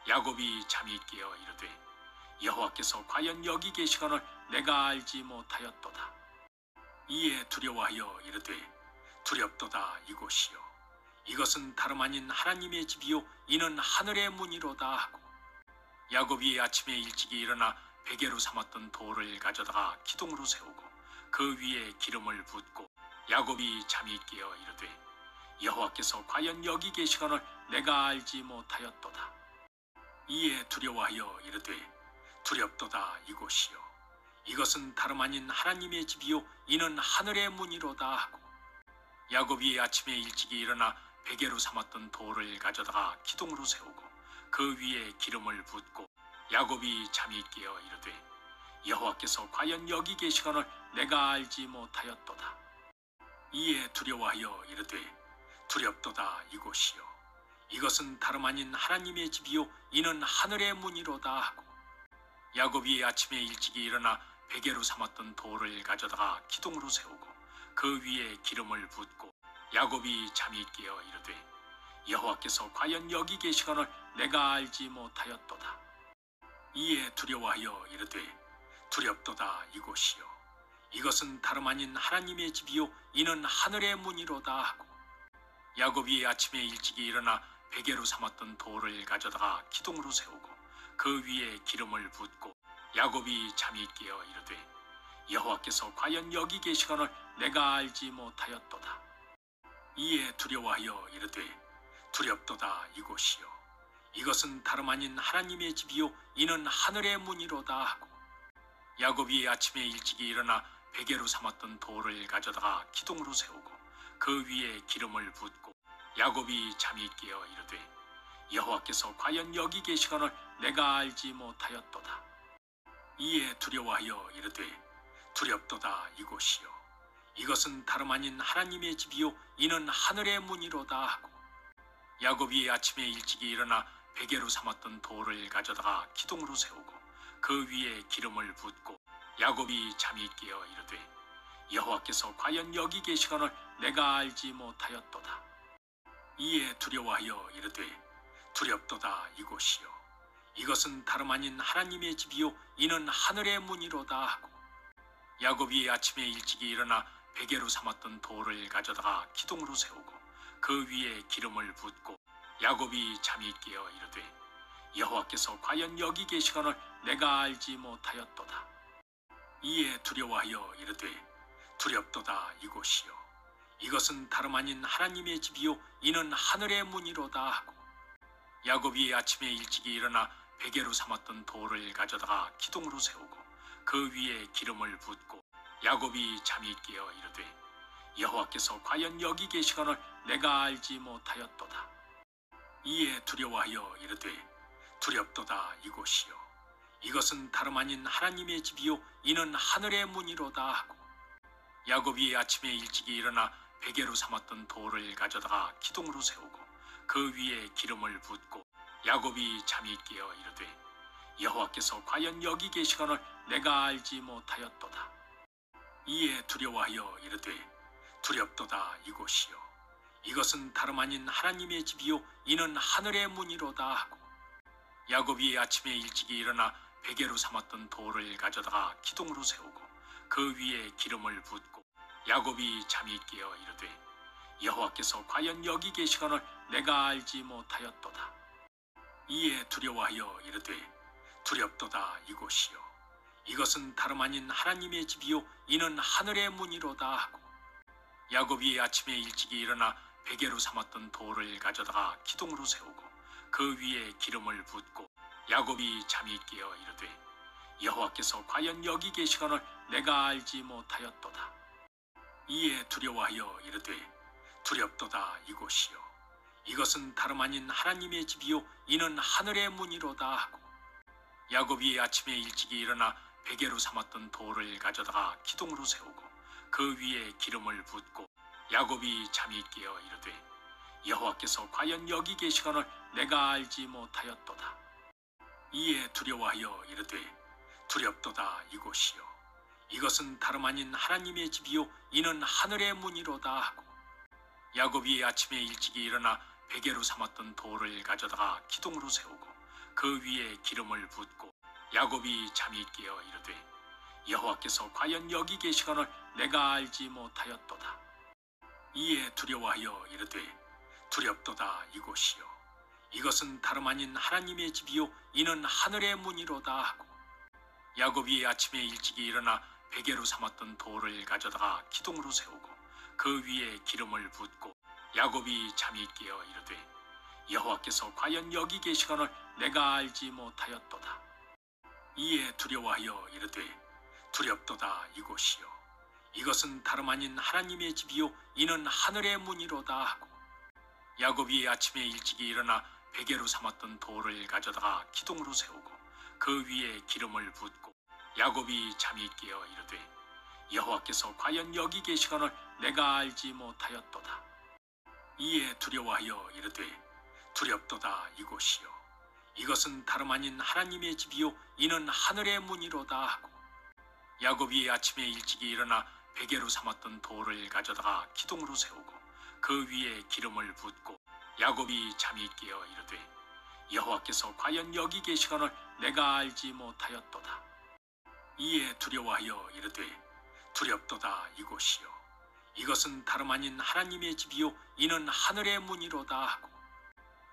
야곱이 잠이 깨어 이르되 여호와께서 과연 여기 계시거늘 내가 알지 못하였도다. 이에 두려워하여 이르되 두렵도다 이곳이요 이것은 다름 아닌 하나님의 집이요 이는 하늘의 문이로다 하고 야곱이 아침에 일찍이 일어나 베개로 삼았던 돌을 가져다가 기둥으로 세우고 그 위에 기름을 붓고 야곱이 잠이 깨어 이르되 여호와께서 과연 여기 계시거늘 내가 알지 못하였도다. 이에 두려워하여 이르되 두렵도다 이곳이요 이것은 다름 아닌 하나님의 집이요 이는 하늘의 문이로다 하고 야곱이 아침에 일찍이 일어나 베개로 삼았던 돌을 가져다가 기둥으로 세우고 그 위에 기름을 붓고 야곱이 잠이 깨어 이르되 여호와께서 과연 여기 계시거늘 내가 알지 못하였도다. 이에 두려워하여 이르되 두렵도다 이곳이요 이것은 다름 아닌 하나님의 집이요 이는 하늘의 문이로다 하고 야곱이 아침에 일찍이 일어나 베개로 삼았던 돌을 가져다가 기둥으로 세우고 그 위에 기름을 붓고 야곱이 잠이 깨어 이르되 여호와께서 과연 여기 계시거늘 내가 알지 못하였도다. 이에 두려워하여 이르되 두렵도다 이곳이요 이것은 다름 아닌 하나님의 집이요 이는 하늘의 문이로다 하고 야곱이 아침에 일찍이 일어나 베개로 삼았던 돌을 가져다가 기둥으로 세우고 그 위에 기름을 붓고 야곱이 잠이 깨어 이르되 여호와께서 과연 여기 계시거늘 내가 알지 못하였도다. 이에 두려워하여 이르되 두렵도다 이곳이요 이것은 다름 아닌 하나님의 집이요 이는 하늘의 문이로다 하고 야곱이 아침에 일찍이 일어나 베개로 삼았던 돌을 가져다가 기둥으로 세우고 그 위에 기름을 붓고 야곱이 잠이 깨어 이르되 여호와께서 과연 여기 계시거늘 내가 알지 못하였도다. 이에 두려워하여 이르되 두렵도다 이곳이요 이것은 다름 아닌 하나님의 집이요 이는 하늘의 문이로다 하고 야곱이 아침에 일찍이 일어나 베개로 삼았던 돌을 가져다가 기둥으로 세우고 그 위에 기름을 붓고 야곱이 잠이 깨어 이르되 여호와께서 과연 여기 계시거늘 내가 알지 못하였도다. 이에 두려워하여 이르되 두렵도다 이곳이요 이것은 다름 아닌 하나님의 집이요 이는 하늘의 문이로다 하고 야곱이 아침에 일찍이 일어나 베개로 삼았던 돌을 가져다가 기둥으로 세우고 그 위에 기름을 붓고 야곱이 잠이 깨어 이르되 여호와께서 과연 여기 계시거늘 내가 알지 못하였도다. 이에 두려워하여 이르되 두렵도다 이곳이요 이것은 다름 아닌 하나님의 집이요 이는 하늘의 문이로다 하고 야곱이 아침에 일찍이 일어나 베개로 삼았던 돌을 가져다가 기둥으로 세우고 그 위에 기름을 붓고 야곱이 잠이 깨어 이르되 여호와께서 과연 여기 계시거늘 내가 알지 못하였도다. 이에 두려워하여 이르되 두렵도다 이곳이요 이것은 다름 아닌 하나님의 집이요 이는 하늘의 문이로다 하고 야곱이 아침에 일찍이 일어나 베개로 삼았던 돌을 가져다가 기둥으로 세우고 그 위에 기름을 붓고 야곱이 잠이 깨어 이르되 여호와께서 과연 여기 계시거늘 내가 알지 못하였도다. 이에 두려워하여 이르되 두렵도다 이곳이요 이것은 다름 아닌 하나님의 집이요 이는 하늘의 문이로다 하고 야곱이 아침에 일찍이 일어나 베개로 삼았던 돌을 가져다가 기둥으로 세우고 그 위에 기름을 붓고 야곱이 잠이 깨어 이르되 여호와께서 과연 여기 계시거늘 내가 알지 못하였도다. 이에 두려워하여 이르되 두렵도다 이곳이요 이것은 다름 아닌 하나님의 집이요 이는 하늘의 문이로다 하고 야곱이 아침에 일찍이 일어나 베개로 삼았던 돌을 가져다가 기둥으로 세우고 그 위에 기름을 붓고 야곱이 잠이 깨어 이르되 여호와께서 과연 여기 계시거늘 내가 알지 못하였도다. 이에 두려워하여 이르되 두렵도다 이곳이요 이것은 다름 아닌 하나님의 집이요 이는 하늘의 문이로다 하고 야곱이 아침에 일찍이 일어나 베개로 삼았던 돌을 가져다가 기둥으로 세우고 그 위에 기름을 붓고 야곱이 잠이 깨어 이르되 여호와께서 과연 여기 계시거늘 내가 알지 못하였도다. 이에 두려워하여 이르되 두렵도다 이곳이요 이것은 다름 아닌 하나님의 집이요 이는 하늘의 문이로다 하고 야곱이 아침에 일찍이 일어나 베개로 삼았던 돌을 가져다가 기둥으로 세우고 그 위에 기름을 붓고 야곱이 잠이 깨어 이르되 여호와께서 과연 여기 계시거늘 내가 알지 못하였도다. 이에 두려워하여 이르되 두렵도다 이곳이요 이것은 다름 아닌 하나님의 집이요 이는 하늘의 문이로다 하고 야곱이 아침에 일찍이 일어나 베개로 삼았던 돌을 가져다가 기둥으로 세우고 그 위에 기름을 붓고 야곱이 잠이 깨어 이르되 여호와께서 과연 여기 계시거늘 내가 알지 못하였도다. 이에 두려워하여 이르되 두렵도다 이곳이요 이것은 다름 아닌 하나님의 집이요 이는 하늘의 문이로다 하고 야곱이 아침에 일찍이 일어나 베개로 삼았던 돌을 가져다가 기둥으로 세우고 그 위에 기름을 붓고 야곱이 잠이 깨어 이르되 여호와께서 과연 여기 계시거늘 내가 알지 못하였도다. 이에 두려워하여 이르되 두렵도다 이곳이요 이것은 다름 아닌 하나님의 집이요 이는 하늘의 문이로다 하고 야곱이 아침에 일찍이 일어나 베개로 삼았던 돌을 가져다가 기둥으로 세우고 그 위에 기름을 붓고 야곱이 잠이 깨어 이르되 여호와께서 과연 여기 계시거늘 내가 알지 못하였도다. 이에 두려워하여 이르되 두렵도다 이곳이요 이것은 다름 아닌 하나님의 집이요 이는 하늘의 문이로다 하고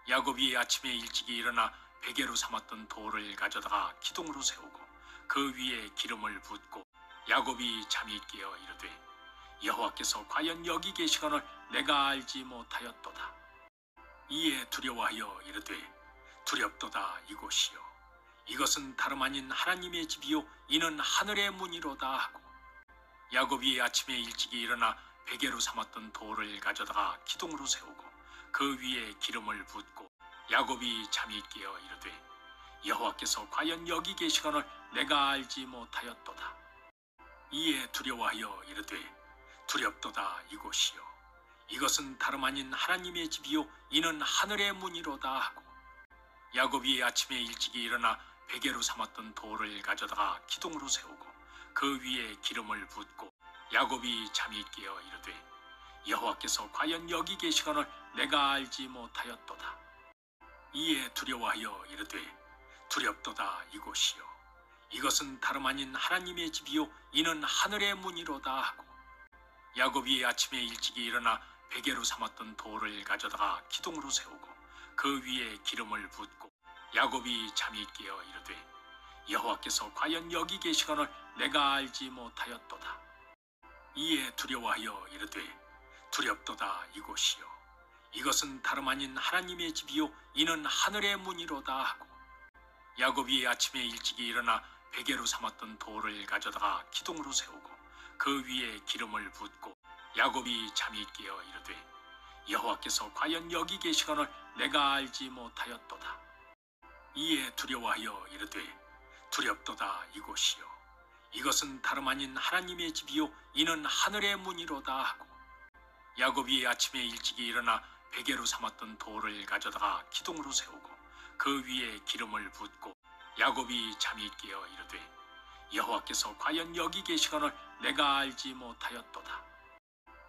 야곱이 아침에 일찍이 일어나 베개로 삼았던 돌을 가져다가 기둥으로 세우고 그 위에 기름을 붓고 야곱이 잠이 깨어 이르되 여호와께서 과연 여기 계시거늘 내가 알지 못하였도다. 이에 두려워하여 이르되 두렵도다 이곳이요 이것은 다름 아닌 하나님의 집이요 이는 하늘의 문이로다 하고 야곱이 아침에 일찍이 일어나 베개로 삼았던 돌을 가져다가 기둥으로 세우고 그 위에 기름을 붓고 야곱이 잠이 깨어 이르되 여호와께서 과연 여기 계시거늘 내가 알지 못하였도다. 이에 두려워하여 이르되 두렵도다 이곳이요 이것은 다름 아닌 하나님의 집이요 이는 하늘의 문이로다 하고 야곱이 아침에 일찍이 일어나 베개로 삼았던 돌을 가져다가 기둥으로 세우고 그 위에 기름을 붓고 야곱이 잠이 깨어 이르되 여호와께서 과연 여기 계시거늘 내가 알지 못하였도다. 이에 두려워하여 이르되 두렵도다 이곳이요 이것은 다름 아닌 하나님의 집이요 이는 하늘의 문이로다 하고 야곱이 아침에 일찍이 일어나 베개로 삼았던 돌을 가져다가 기둥으로 세우고 그 위에 기름을 붓고 야곱이 잠이 깨어 이르되 여호와께서 과연 여기 계시거늘 내가 알지 못하였도다. 이에 두려워하여 이르되 두렵도다 이곳이요 이것은 다름 아닌 하나님의 집이요 이는 하늘의 문이로다 하고 야곱이 아침에 일찍이 일어나 베개로 삼았던 돌을 가져다가 기둥으로 세우고 그 위에 기름을 붓고 야곱이 잠이 깨어 이르되 여호와께서 과연 여기 계시거늘 내가 알지 못하였도다. 이에 두려워하여 이르되 두렵도다 이곳이요 이것은 다름 아닌 하나님의 집이요 이는 하늘의 문이로다 하고 야곱이 아침에 일찍이 일어나 베개로 삼았던 돌을 가져다가 기둥으로 세우고 그 위에 기름을 붓고 야곱이 잠이 깨어 이르되 여호와께서 과연 여기 계시거늘 내가 알지 못하였도다.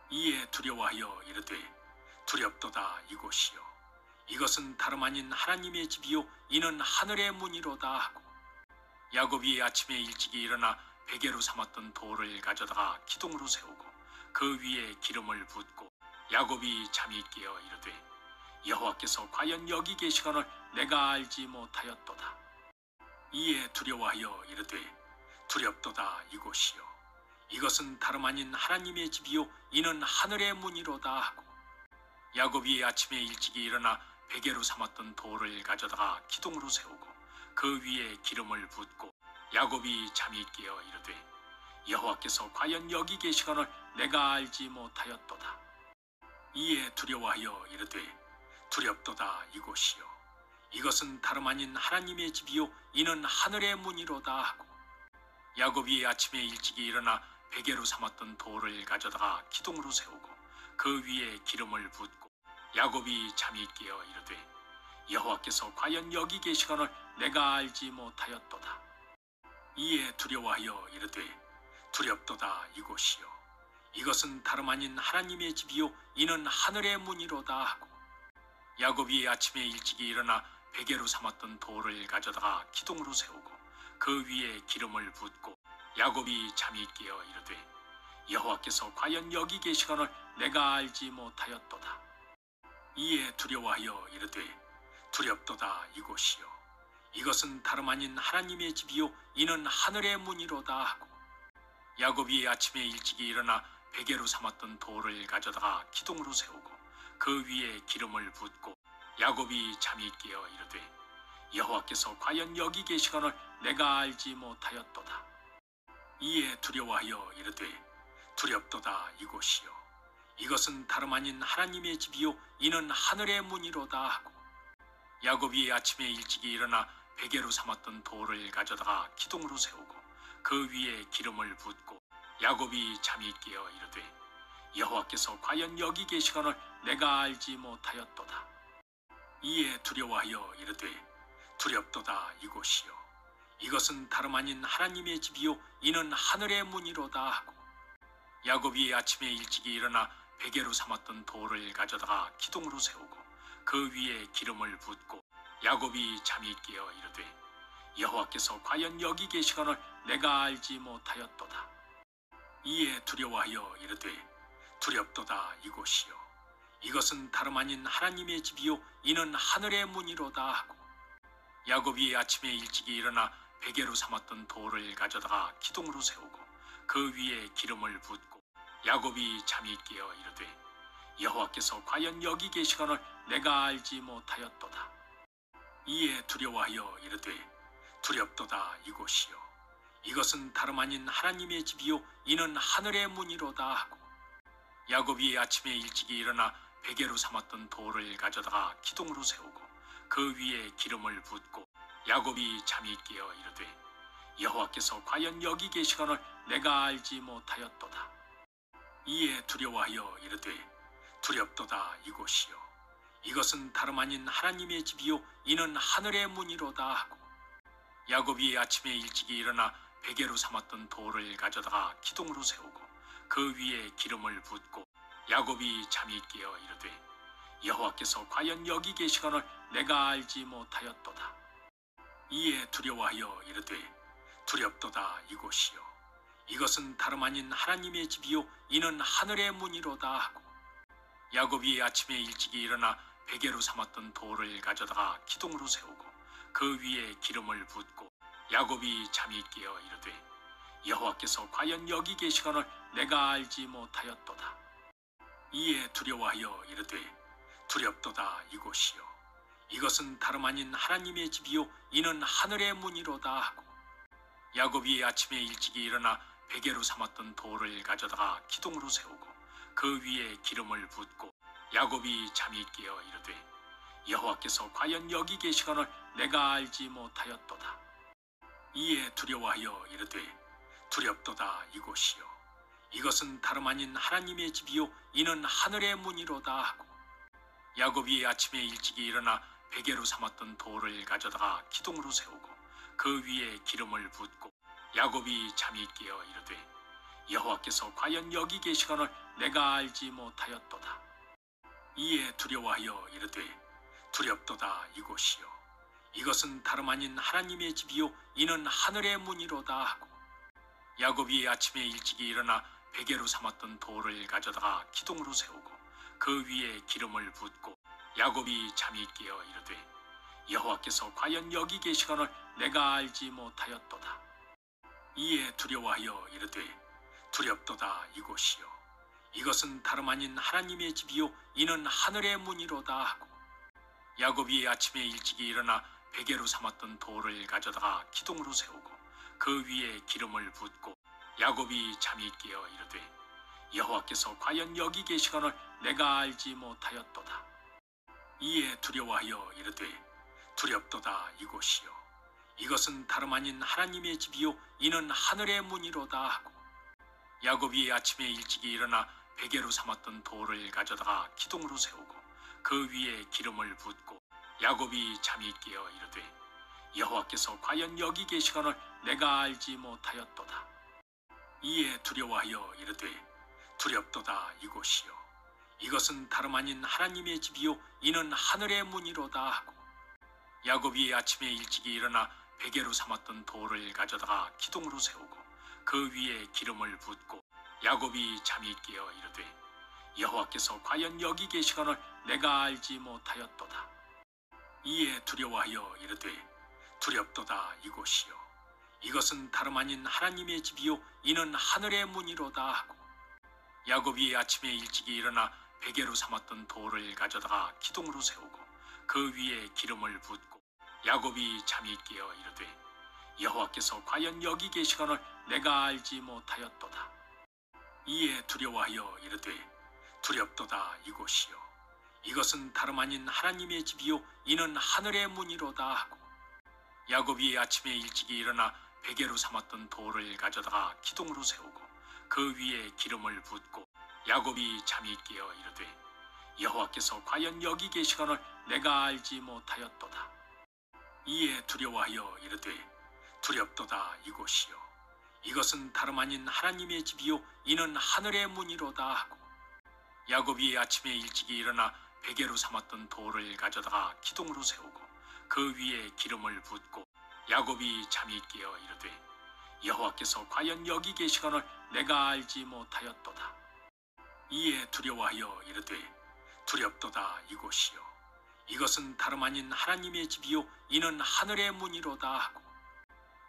이에 두려워하여 이르되 두렵도다 이곳이요 이것은 다름 아닌 하나님의 집이요 이는 하늘의 문이로다 하고 야곱이 아침에 일찍이 일어나 베개로 삼았던 돌을 가져다가 기둥으로 세우고 그 위에 기름을 붓고 야곱이 잠이 깨어 이르되 여호와께서 과연 여기 계시거늘 내가 알지 못하였도다. 이에 두려워하여 이르되 두렵도다 이곳이요 이것은 다름 아닌 하나님의 집이요 이는 하늘의 문이로다 하고 야곱이 아침에 일찍이 일어나 베개로 삼았던 돌을 가져다가 기둥으로 세우고 그 위에 기름을 붓고 야곱이 잠이 깨어 이르되 여호와께서 과연 여기 계시거늘 내가 알지 못하였도다. 이에 두려워하여 이르되 두렵도다 이곳이요 이것은 다름 아닌 하나님의 집이요 이는 하늘의 문이로다 하고 야곱이 아침에 일찍이 일어나 베개로 삼았던 돌을 가져다가 기둥으로 세우고 그 위에 기름을 붓고 야곱이 잠이 깨어 이르되 여호와께서 과연 여기 계시거늘 내가 알지 못하였도다. 이에 두려워하여 이르되 두렵도다 이곳이요 이것은 다름 아닌 하나님의 집이요 이는 하늘의 문이로다 하고 야곱이 아침에 일찍이 일어나 베개로 삼았던 돌을 가져다가 기둥으로 세우고 그 위에 기름을 붓고 야곱이 잠이 깨어 이르되 여호와께서 과연 여기 계시거늘 내가 알지 못하였도다. 이에 두려워하여 이르되 두렵도다 이곳이요 이것은 다름 아닌 하나님의 집이요 이는 하늘의 문이로다 하고 야곱이 아침에 일찍이 일어나 베개로 삼았던 돌을 가져다가 기둥으로 세우고 그 위에 기름을 붓고 야곱이 잠이 깨어 이르되 여호와께서 과연 여기 계시거늘 내가 알지 못하였도다. 이에 두려워하여 이르되 두렵도다 이곳이요 이것은 다름 아닌 하나님의 집이요 이는 하늘의 문이로다 하고 야곱이 아침에 일찍이 일어나 베개로 삼았던 돌을 가져다가 기둥으로 세우고 그 위에 기름을 붓고 야곱이 잠이 깨어 이르되 여호와께서 과연 여기 계시거늘 내가 알지 못하였도다. 이에 두려워하여 이르되 두렵도다 이곳이요 이것은 다름 아닌 하나님의 집이요 이는 하늘의 문이로다 하고 야곱이 아침에 일찍이 일어나 베개로 삼았던 돌을 가져다가 기둥으로 세우고 그 위에 기름을 붓고 야곱이 잠이 깨어 이르되 여호와께서 과연 여기 계시거늘 내가 알지 못하였도다. 이에 두려워하여 이르되 두렵도다 이곳이요 이것은 다름 아닌 하나님의 집이요 이는 하늘의 문이로다 하고 야곱이 아침에 일찍이 일어나 베개로 삼았던 돌을 가져다가 기둥으로 세우고 그 위에 기름을 붓고 야곱이 잠이 깨어 이르되 여호와께서 과연 여기 계시거늘 내가 알지 못하였도다. 이에 두려워하여 이르되 두렵도다 이곳이요 이것은 다름 아닌 하나님의 집이요 이는 하늘의 문이로다 하고 야곱이 아침에 일찍이 일어나 베개로 삼았던 돌을 가져다가 기둥으로 세우고 그 위에 기름을 붓고 야곱이 잠이 깨어 이르되 여호와께서 과연 여기 계시거늘 내가 알지 못하였도다. 이에 두려워하여 이르되 두렵도다 이곳이요 이것은 다름 아닌 하나님의 집이요 이는 하늘의 문이로다 하고 야곱이 아침에 일찍이 일어나 베개로 삼았던 돌을 가져다가 기둥으로 세우고 그 위에 기름을 붓고 야곱이 잠이 깨어 이르되 여호와께서 과연 여기 계시거늘 내가 알지 못하였도다. 이에 두려워하여 이르되 두렵도다 이곳이요 이것은 다름 아닌 하나님의 집이요 이는 하늘의 문이로다 하고 야곱이 아침에 일찍이 일어나 베개로 삼았던 돌을 가져다가 기둥으로 세우고 그 위에 기름을 붓고 야곱이 잠이 깨어 이르되 여호와께서 과연 여기 계시거늘 내가 알지 못하였도다. 이에 두려워하여 이르되 두렵도다 이곳이요 이것은 다름 아닌 하나님의 집이요 이는 하늘의 문이로다 하고 야곱이 아침에 일찍이 일어나 베개로 삼았던 돌을 가져다가 기둥으로 세우고 그 위에 기름을 붓고 야곱이 잠이 깨어 이르되 여호와께서 과연 여기 계시거늘 내가 알지 못하였도다. 이에 두려워하여 이르되 두렵도다 이곳이요 이것은 다름 아닌 하나님의 집이요 이는 하늘의 문이로다 하고 야곱이 아침에 일찍이 일어나 베개로 삼았던 돌을 가져다가 기둥으로 세우고 그 위에 기름을 붓고 야곱이 잠이 깨어 이르되 여호와께서 과연 여기 계시거늘 내가 알지 못하였도다. 이에 두려워하여 이르되 두렵도다 이곳이요 이것은 다름 아닌 하나님의 집이요 이는 하늘의 문이로다 하고 야곱이 아침에 일찍이 일어나 베개로 삼았던 돌을 가져다가 기둥으로 세우고 그 위에 기름을 붓고 야곱이 잠이 깨어 이르되 여호와께서 과연 여기 계시거늘 내가 알지 못하였도다. 이에 두려워하여 이르되 두렵도다 이곳이요 이것은 다름 아닌 하나님의 집이요 이는 하늘의 문이로다 하고 야곱이 아침에 일찍이 일어나 베개로 삼았던 돌을 가져다가 기둥으로 세우고 그 위에 기름을 붓고 야곱이 잠이 깨어 이르되 여호와께서 과연 여기 계시거늘 내가 알지 못하였도다. 이에 두려워하여 이르되 두렵도다 이곳이요 이것은 다름 아닌 하나님의 집이요 이는 하늘의 문이로다 하고 야곱이 아침에 일찍이 일어나 베개로 삼았던 돌을 가져다가 기둥으로 세우고 그 위에 기름을 붓고 야곱이 잠이 깨어 이르되 여호와께서 과연 여기 계시거늘 내가 알지 못하였도다. 이에 두려워하여 이르되 두렵도다 이곳이요 이것은 다름 아닌 하나님의 집이요 이는 하늘의 문이로다 하고 야곱이 아침에 일찍이 일어나 베개로 삼았던 돌을 가져다가 기둥으로 세우고 그 위에 기름을 붓고 야곱이 잠이 깨어 이르되 여호와께서 과연 여기 계시거늘 내가 알지 못하였도다. 이에 두려워하여 이르되 두렵도다 이곳이요 이것은 다름 아닌 하나님의 집이요 이는 하늘의 문이로다 하고 야곱이 아침에 일찍이 일어나 베개로 삼았던 돌을 가져다가 기둥으로 세우고 그 위에 기름을 붓고 야곱이 잠이 깨어 이르되 여호와께서 과연 여기 계시거늘 내가 알지 못하였도다. 이에 두려워하여 이르되 두렵도다 이곳이요 이것은 다름 아닌 하나님의 집이요 이는 하늘의 문이로다 하고 야곱이 아침에 일찍이 일어나 베개로 삼았던 돌을 가져다가 기둥으로 세우고 그 위에 기름을 붓고 야곱이 잠이 깨어 이르되 여호와께서 과연 여기 계시거늘 내가 알지 못하였도다. 이에 두려워하여 이르되 두렵도다 이곳이요 이것은 다름 아닌 하나님의 집이요 이는 하늘의 문이로다 하고 야곱이 아침에 일찍이 일어나 베개로 삼았던 돌을 가져다가 기둥으로 세우고 그 위에 기름을 붓고 야곱이 잠이 깨어 이르되 여호와께서 과연 여기 계시거늘 내가 알지 못하였도다. 이에 두려워하여 이르되 두렵도다 이곳이요 이것은 다름 아닌 하나님의 집이요 이는 하늘의 문이로다 하고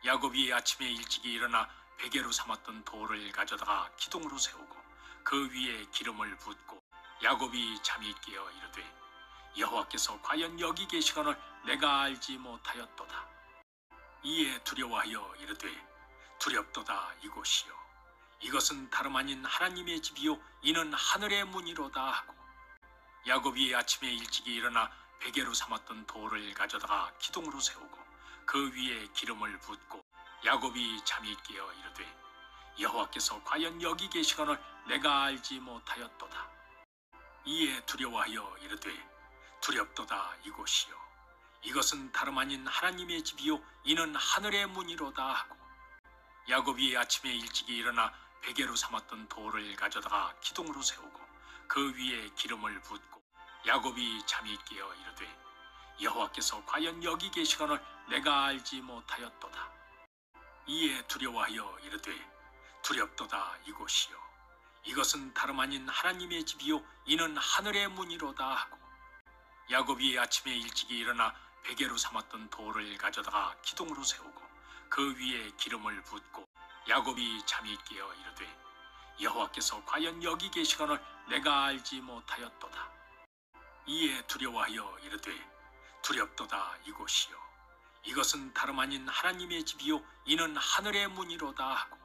야곱이 아침에 일찍이 일어나 베개로 삼았던 돌을 가져다가 기둥으로 세우고 그 위에 기름을 붓고 야곱이 잠이 깨어 이르되 여호와께서 과연 여기 계시거늘 내가 알지 못하였도다. 이에 두려워하여 이르되 두렵도다 이곳이요 이것은 다름 아닌 하나님의 집이요 이는 하늘의 문이로다 하고 야곱이 아침에 일찍이 일어나 베개로 삼았던 돌을 가져다가 기둥으로 세우고 그 위에 기름을 붓고 야곱이 잠이 깨어 이르되 여호와께서 과연 여기 계시거늘 내가 알지 못하였도다. 이에 두려워하여 이르되 두렵도다 이곳이요 이것은 다름 아닌 하나님의 집이요 이는 하늘의 문이로다 하고 야곱이 아침에 일찍이 일어나 베개로 삼았던 돌을 가져다가 기둥으로 세우고 그 위에 기름을 붓고 야곱이 잠이 깨어 이르되 여호와께서 과연 여기 계시거늘 내가 알지 못하였도다. 이에 두려워하여 이르되 두렵도다 이곳이요 이것은 다름 아닌 하나님의 집이요 이는 하늘의 문이로다 하고 야곱이 아침에 일찍이 일어나 베개로 삼았던 돌을 가져다가 기둥으로 세우고 그 위에 기름을 붓고 야곱이 잠이 깨어 이르되 여호와께서 과연 여기 계시거늘 내가 알지 못하였도다. 이에 두려워하여 이르되 두렵도다 이곳이요 이것은 다름 아닌 하나님의 집이요 이는 하늘의 문이로다 하고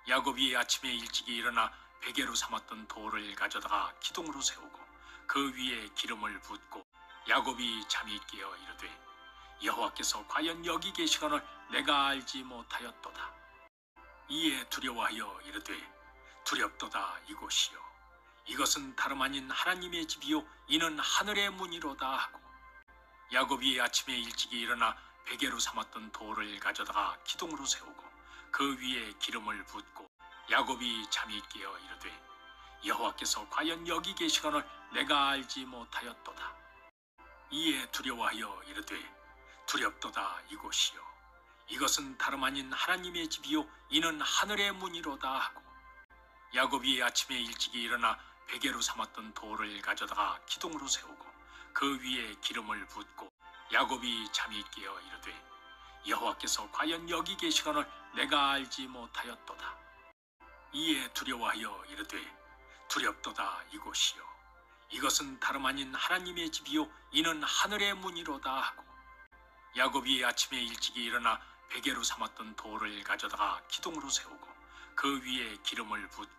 야곱이 아침에 일찍이 일어나 베개로 삼았던 돌을 가져다가 기둥으로 세우고 그 위에 기름을 붓고 야곱이 잠이 깨어 이르되 여호와께서 과연 여기 계시거늘 내가 알지 못하였도다. 이에 두려워하여 이르되 두렵도다 이곳이요 이것은 다름 아닌 하나님의 집이요 이는 하늘의 문이로다 하고 야곱이 아침에 일찍이 일어나 베개로 삼았던 돌을 가져다가 기둥으로 세우고 그 위에 기름을 붓고 야곱이 잠이 깨어 이르되 여호와께서 과연 여기 계시거늘 내가 알지 못하였도다. 이에 두려워하여 이르되 두렵도다 이곳이요 이것은 다름 아닌 하나님의 집이요 이는 하늘의 문이로다 하고 야곱이 아침에 일찍이 일어나 베개로 삼았던 돌을 가져다가 기둥으로 세우고 그 위에 기름을 붓고 야곱이 잠이 깨어 이르되 여호와께서 과연 여기 계시거늘 내가 알지 못하였도다. 이에 두려워하여 이르되 두렵도다 이곳이요 이것은 다름 아닌 하나님의 집이요 이는 하늘의 문이로다 하고 야곱이 아침에 일찍이 일어나 베개로 삼았던 돌을 가져다가 기둥으로 세우고 그 위에 기름을 붓고